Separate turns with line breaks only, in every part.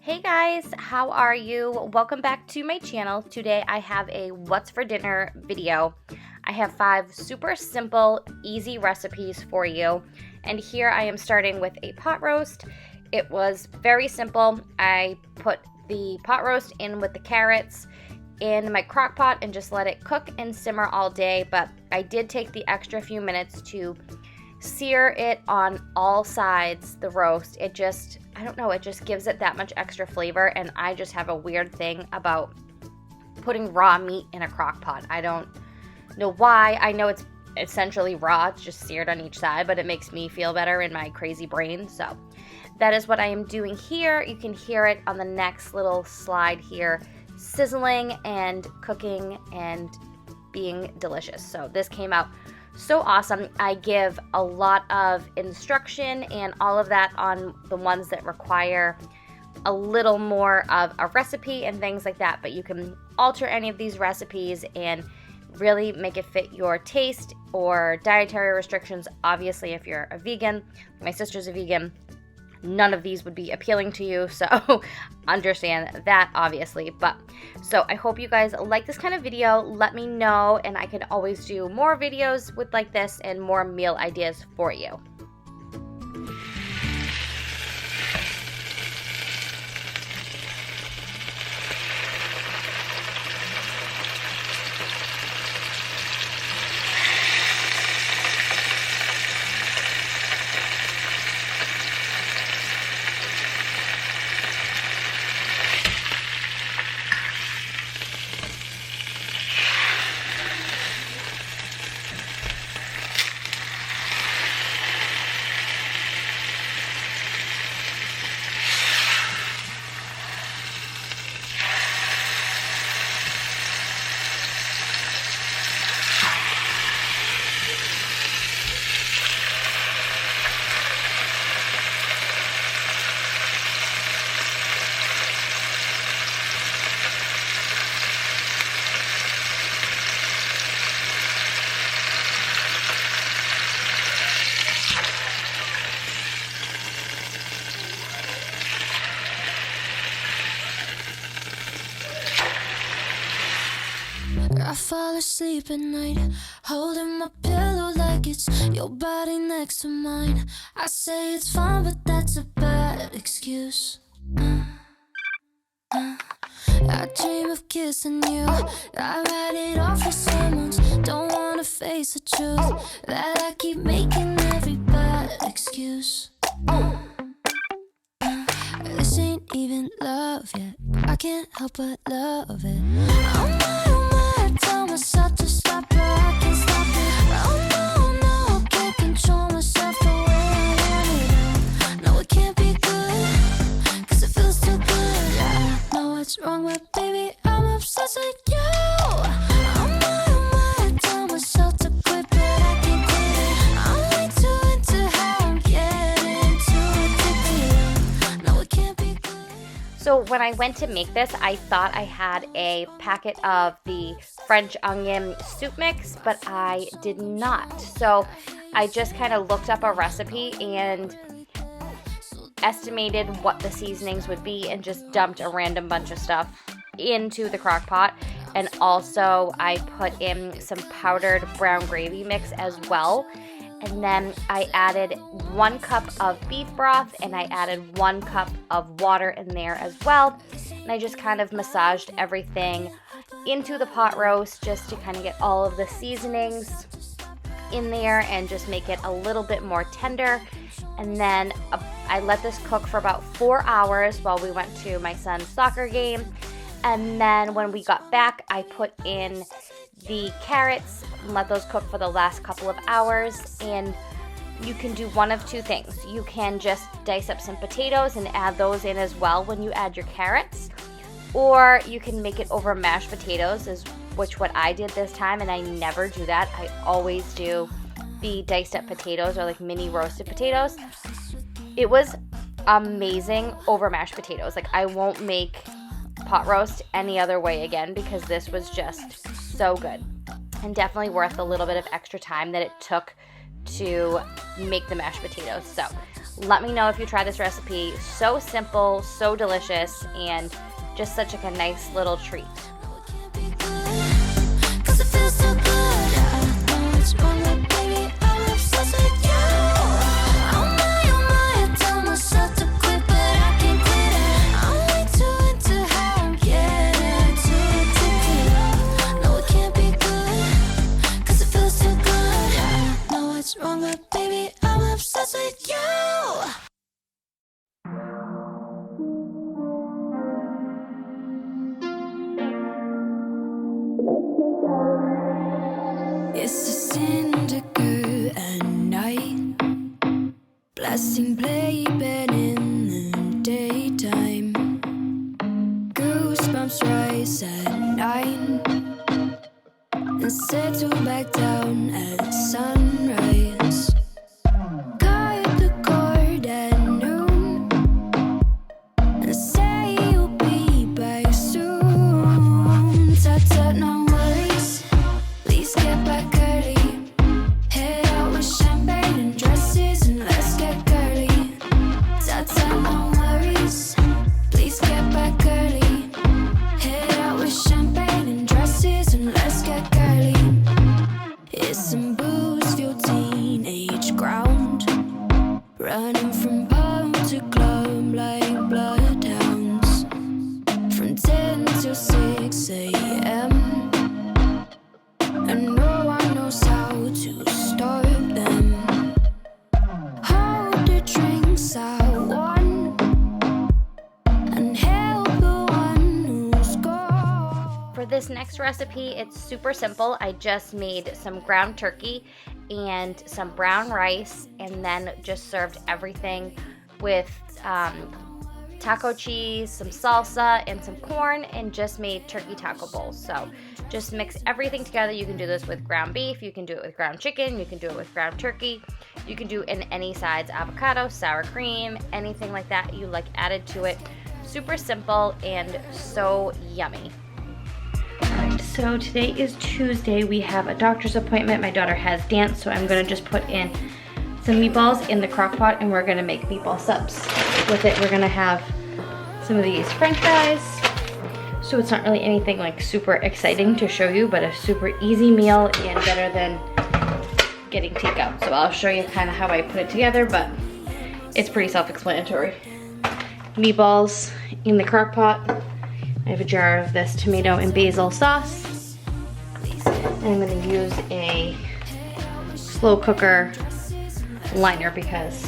Hey guys, how are you? Welcome back to my channel. Today I have a what's for dinner video. I have 5 super simple, easy recipes for you. And here I am starting with a pot roast. It was very simple. I put the pot roast in with the carrots in my crock pot and just let it cook and simmer all day. But I did take the extra few minutes to sear it on all sides, the roast. It just gives it that much extra flavor, and I just have a weird thing about putting raw meat in a crock pot. I don't know why. I know it's essentially raw, it's just seared on each side, but it makes me feel better in my crazy brain, so that is what I am doing here. You can hear it on the next little slide here, sizzling and cooking and being delicious. So this came out so awesome. I give a lot of instruction and all of that on the ones that require a little more of a recipe and things like that, but you can alter any of these recipes and really make it fit your taste or dietary restrictions. Obviously, if you're a vegan, my sister's a vegan, none of these would be appealing to you, so understand that, obviously. But so I hope you guys like this kind of video. Let me know, and I can always do more videos with like this and more meal ideas for you.
I fall asleep at night, holding my pillow like it's your body next to mine. I say it's fine, but that's a bad excuse. I dream of kissing you, I write it off for someone's. Don't wanna face the truth that I keep making every bad excuse. This ain't even love yet, I can't help but love it. I tell myself to stop, but I can't stop it. Oh no, I can't control myself the way I want it now. No, it can't be good, cause it feels too good. I know what's wrong, but baby, I'm obsessed with you. I tell myself to quit, but I can't quit. I'm way too into how I'm getting too addicted. No, it can't be good.
So when I went to make this, I thought I had a packet of the French onion soup mix, but I did not. So I just kind of looked up a recipe and estimated what the seasonings would be and just dumped a random bunch of stuff into the crock pot. And also I put in some powdered brown gravy mix as well. And then I added 1 cup of beef broth and I added 1 cup of water in there as well. And I just kind of massaged everything into the pot roast just to kind of get all of the seasonings in there and just make it a little bit more tender. And then I let this cook for about 4 hours while we went to my son's soccer game. And then when we got back, I put in the carrots and let those cook for the last couple of hours. And you can do one of 2 things. You can just dice up some potatoes and add those in as well when you add your carrots, or you can make it over mashed potatoes, which what I did this time, and I never do that. I always do the diced up potatoes or like mini roasted potatoes. It was amazing over mashed potatoes. Like, I won't make pot roast any other way again because this was just so good and definitely worth a little bit of extra time that it took to make the mashed potatoes. So Let me know if you try this recipe. So simple, so delicious, and just such like a nice little treat.
Cause it feels so good. I know it's wrong, but baby, I'm obsessed with you. Oh my, I tell myself to quit, but I can't quit it. I'm way too into how I'm getting too addicted. No, it can't be good, cause it feels so good. I know it's wrong, but baby, I'm obsessed with you. It's a syndicate at night, blasting playpen in the daytime. Goosebumps rise at 9 and settle back down at sunrise. Cut the cord at noon and say you'll be back soon. Tut-tut, no worries. Please get back early. Head out with champagne and dresses and let's get girly. Tata, no worries. Please get back early. Head out with champagne and dresses and let's get girly. It's some booze, fuel teenage ground. Running from pub to club like bloodhounds. From 10 till 6 a.m. and no one knows how to stop them. Hold the drinks I won and help the one who's gone.
For this next recipe, it's super simple. I just made some ground turkey and some brown rice, and then just served everything with taco cheese, some salsa, and some corn, and just made turkey taco bowls. So just mix everything together. You can do this with ground beef, you can do it with ground chicken, you can do it with ground turkey, you can do it in any sides, avocado, sour cream, anything like that you like added to it. Super simple and so yummy. Alright, so today is Tuesday. We have a doctor's appointment. My daughter has dance, so I'm gonna just put in some meatballs in the crock pot and we're gonna make meatball subs. With it, we're gonna have some of these french fries. So it's not really anything like super exciting to show you, but a super easy meal and better than getting takeout. So I'll show you kind of how I put it together, but it's pretty self-explanatory. Meatballs in the crock pot. I have a jar of this tomato and basil sauce. And I'm gonna use a slow cooker liner because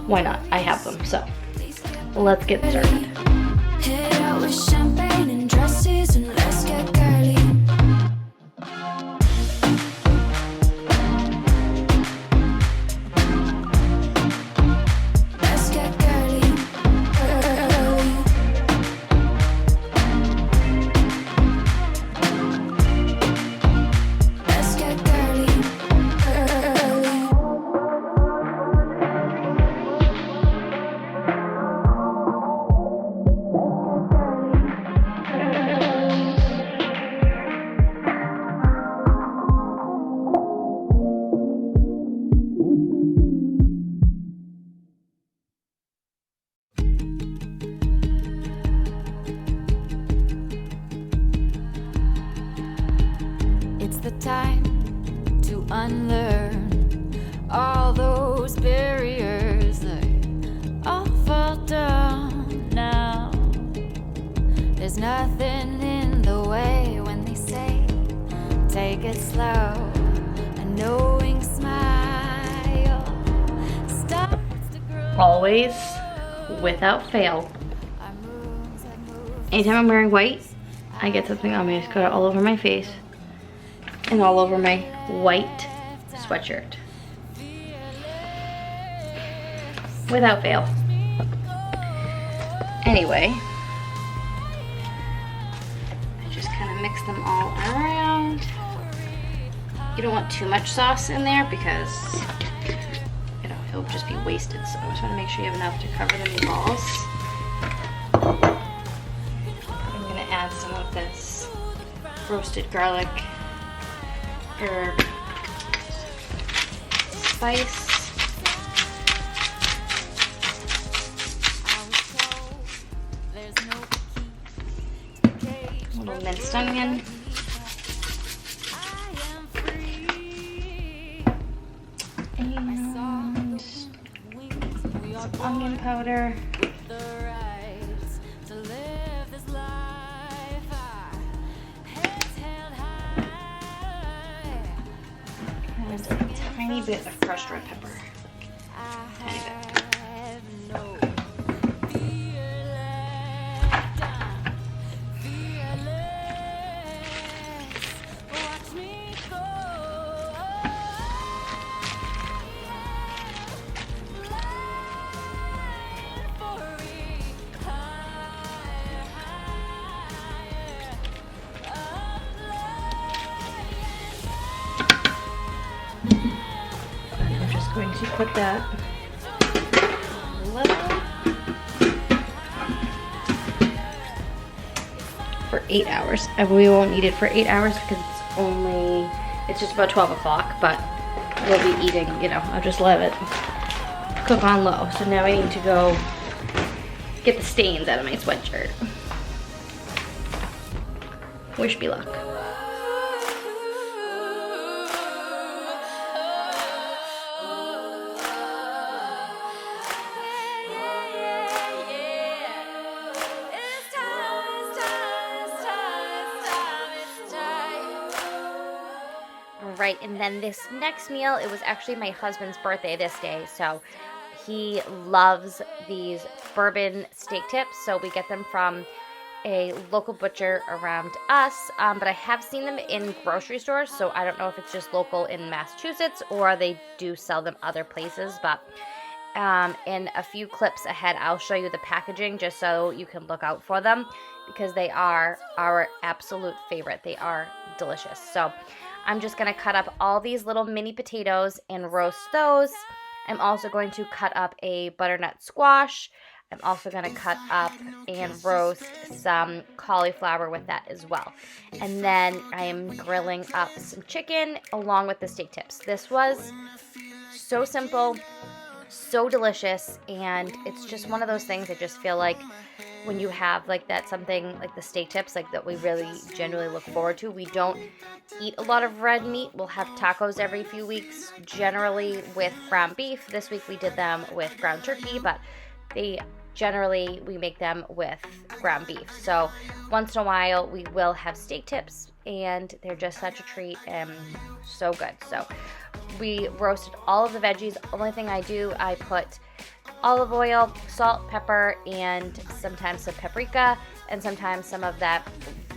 why not? I have them, so let's get started.
Head out with champagne and dresses and let's get girly. Let's get girly. Let's get girly. It's the time to unlearn all those barriers. They all fall down now. There's nothing in the way when they say take it slow. A knowing smile starts to grow.
Always, without fail, anytime I'm wearing white, I get something on me. I just got it all over my face and all over my white sweatshirt. Without fail. Anyway, I just kind of mix them all around. You don't want too much sauce in there because, you know, it'll just be wasted. So I just want to make sure you have enough to cover the meatballs. I'm gonna add some of this roasted garlic, herb, spice, little minced onion. And some onion powder. And a tiny bit of crushed red pepper. Tiny bit. I'm just going to put that a little for 8 hours. And we won't need it for 8 hours because it's just about 12 o'clock, but we'll be eating, you know, I'll just let it cook on low. So now I need to go get the stains out of my sweatshirt. Wish me luck. Right, and then this next meal, it was actually my husband's birthday this day, so he loves these bourbon steak tips, so we get them from a local butcher around us, but I have seen them in grocery stores, so I don't know if it's just local in Massachusetts or they do sell them other places, but in a few clips ahead, I'll show you the packaging just so you can look out for them because they are our absolute favorite. They are delicious. So I'm just going to cut up all these little mini potatoes and roast those. I'm also going to cut up a butternut squash. I'm also going to cut up and roast some cauliflower with that as well. And then I am grilling up some chicken along with the steak tips. This was so simple, so delicious, and it's just one of those things I just feel like when you have like that something like the steak tips like that we really genuinely look forward to. We don't eat a lot of red meat. We'll have tacos every few weeks, generally with ground beef. This week we did them with ground turkey, but we make them with ground beef. So once in a while we will have steak tips, and they're just such a treat and so good. So we roasted all of the veggies. Only thing I do, I put olive oil, salt, pepper, and sometimes some paprika, and sometimes some of that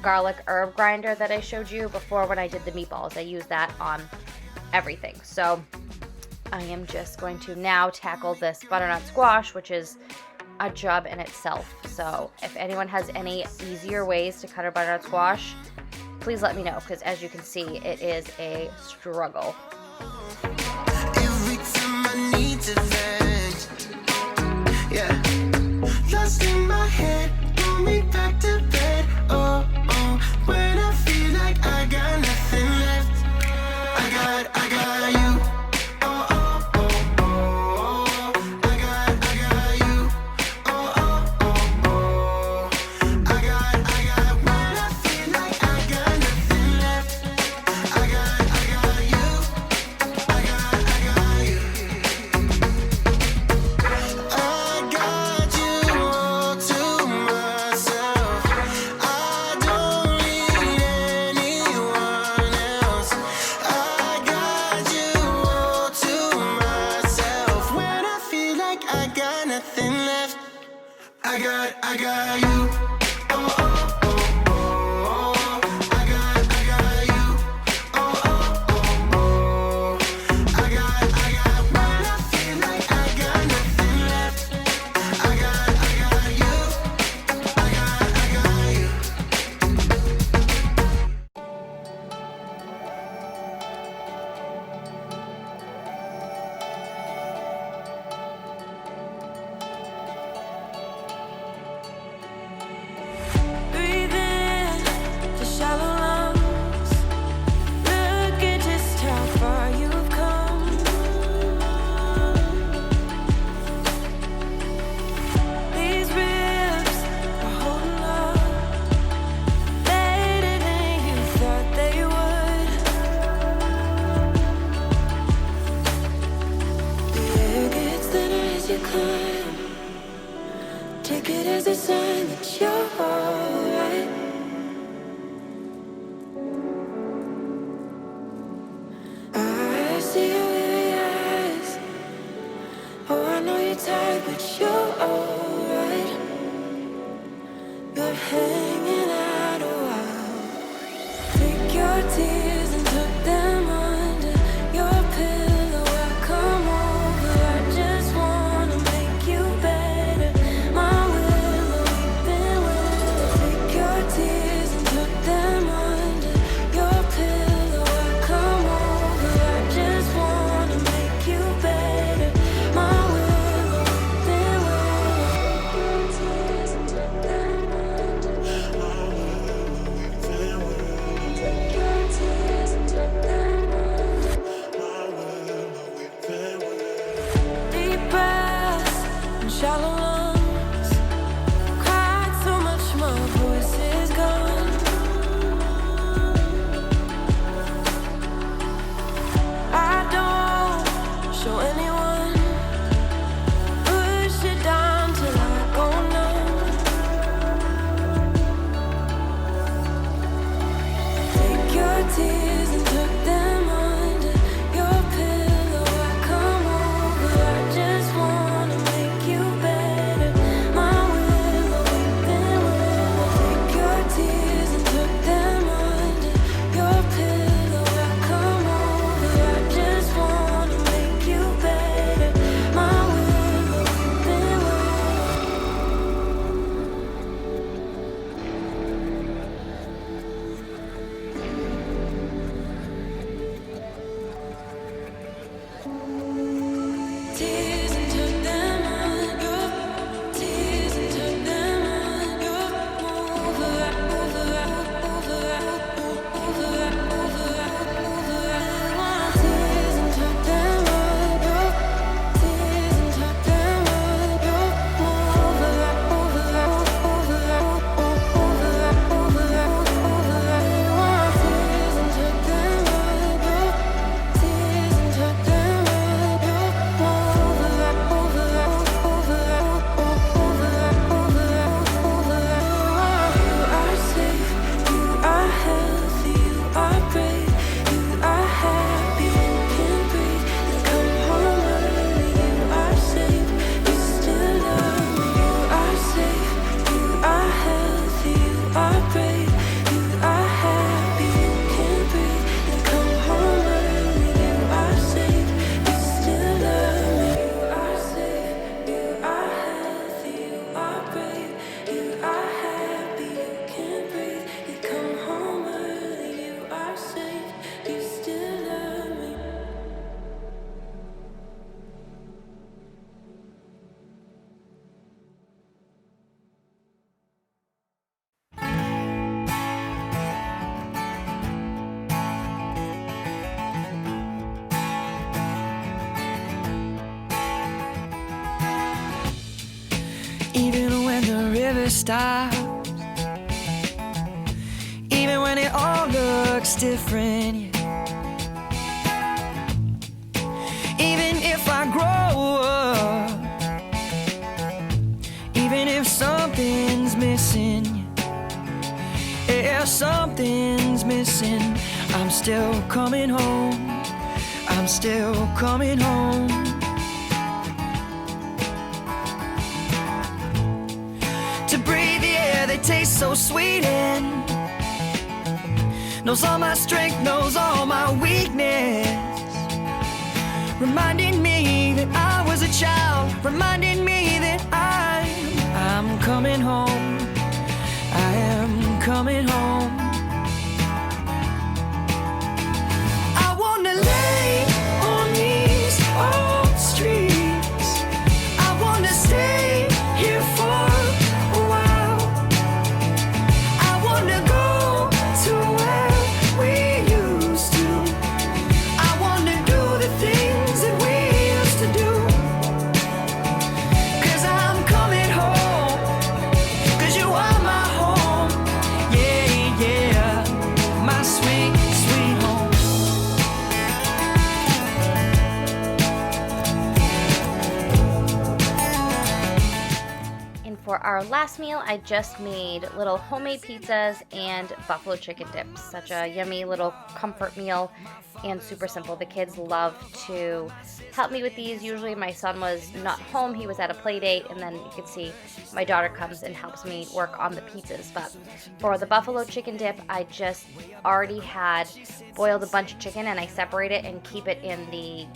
garlic herb grinder that I showed you before when I did the meatballs. I use that on everything. So I am just going to now tackle this butternut squash, which is a job in itself. So if anyone has any easier ways to cut a butternut squash, please let me know, because as you can see, it is a struggle.
Every time I need to vent, yeah, lost in my head, pull me back to bed. Oh, oh, when I feel like I got nothing left, I got you. Oh, oh, oh, oh, I got you. Oh, oh, oh, oh, I got when I feel like I got nothing left, I got you. I got you. I got you all to myself. I don't need anyone else. I got you all to myself. When I feel like I got nothing left, I got you. Oh, oh, oh, oh. I got you. Oh, oh, oh, oh. I got when I feel like I got nothing left, I got you. I got you. take it as a sign that you're alright. I see your weary eyes. Oh, I know you're tired, but you're alright. You're hanging out a while. Take your tears and tuck them under your pillow. I come over, I just wanna make you better. My willow, weeping willow. Take your tears and tuck them under your pillow. I come over, I just wanna make you better. My willow, weeping willow. Take your tears and tuck them under. Take your tears and tuck them under. Deep breaths and shallow lungs. Cried so much my voice is gone. I don't show anyone. Push it down till I go numb. Take your tears and tuck them under your pillow. I come over, I just wanna make you better. My willow, weeping willow. Take your tears and tuck them under your pillow. I come over, I just wanna make you better. My willow, weeping willow. Tears and tuck them under. Tears and tuck them under. Over, over, over, over, over. Tears and tuck them under. Tears and tuck them under. Over, over, over, over, over. Tears and tuck them under. Tears and tuck them under. You are safe, you are healthy, you are brave, you are happy, you can breathe. You come home early, you are safe, you still love me. You are safe, you are healthy, you are brave, you are happy, you can breathe. You come home early, you are safe, you still love me. You are safe, you are healthy, you are brave, you are happy, you can breathe. You come home early, you are safe, you still love me.
Even when the river stops, even when it all looks different, yeah. Even if I grow up, even if something's missing, yeah, something's missing, I'm still coming home, I'm still coming home. To breathe the air that tastes so sweet and knows all my strength, knows all my weakness, reminding me that I was a child, reminding me that I'm coming home, I am coming home. I wanna lay on these old streets, I wanna stay here for a while, I wanna go to where we used to, I wanna do the things that we used to do. 'Cause I'm coming home, 'cause you are my home, yeah,
And for our last meal, I just made little homemade pizzas and buffalo chicken dips. Such a yummy little comfort meal and super simple. The kids love to help me with these. Usually my son was not home, he was at a play date, and then you can see my daughter comes and helps me work on the pizzas. But for the buffalo chicken dip, I just already had boiled a bunch of chicken, and I separate it and keep it in the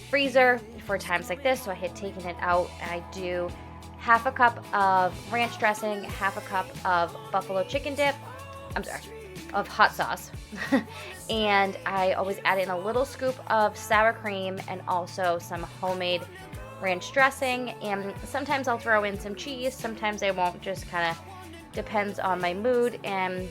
freezer for times like this. So I had taken it out, and I do half a cup of ranch dressing, half a cup of buffalo chicken dip, of hot sauce. And I always add in a little scoop of sour cream and also some homemade ranch dressing. And sometimes I'll throw in some cheese, sometimes I won't, just kind of depends on my mood. And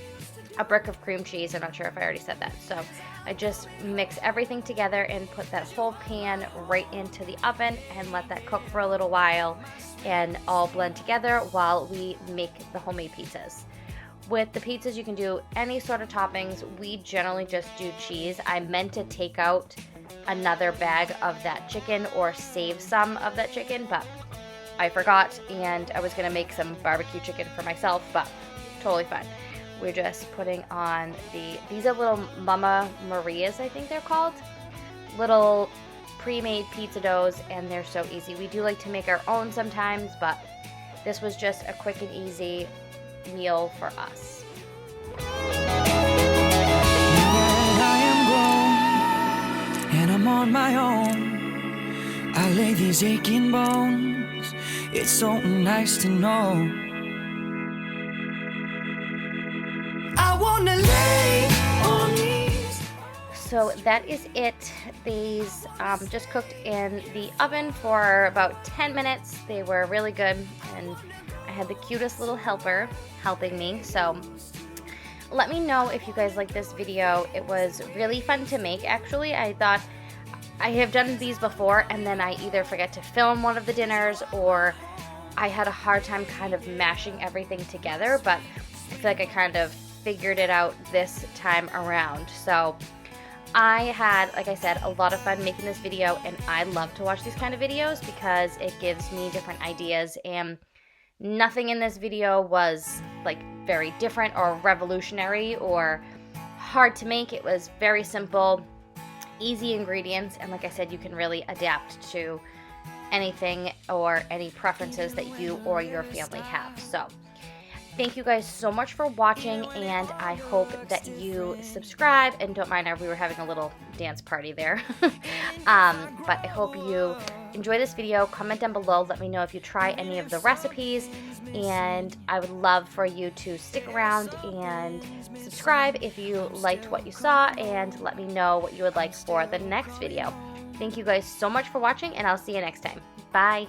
a brick of cream cheese, I'm not sure if I already said that. So I just mix everything together and put that whole pan right into the oven and let that cook for a little while and all blend together while we make the homemade pizzas. With the pizzas, you can do any sort of toppings. We generally just do cheese. I meant to take out another bag of that chicken or save some of that chicken, but I forgot, and I was gonna make some barbecue chicken for myself, but totally fine. We're just putting on these are little Mama Maria's, I think they're called. Little pre-made pizza doughs, and they're so easy. We do like to make our own sometimes, but this was just a quick and easy meal for us.
I am grown, and I'm on my own. I lay these aching bones. It's so nice to know. I wanna lay on these.
So that is it. These just cooked in the oven for about 10 minutes. They were really good, and I had the cutest little helper helping me. So let me know if you guys like this video. It was really fun to make, actually. I thought I have done these before, and then I either forget to film one of the dinners, or I had a hard time kind of mashing everything together, but I feel like I kind of figured it out this time around. So I had, like I said, a lot of fun making this video, and I love to watch these kind of videos because it gives me different ideas, and nothing in this video was like very different or revolutionary or hard to make. It was very simple, easy ingredients, and like I said, you can really adapt to anything or any preferences that you or your family have. So thank you guys so much for watching, and I hope that you subscribe, and don't mind, we were having a little dance party there. But I hope you enjoy this video. Comment down below, let me know if you try any of the recipes, and I would love for you to stick around and subscribe if you liked what you saw, and let me know what you would like for the next video. Thank you guys so much for watching, and I'll see you next time. Bye!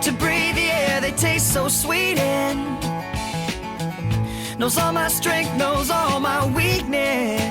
To breathe the air, they taste so sweet, and knows all my strength, knows all my weakness.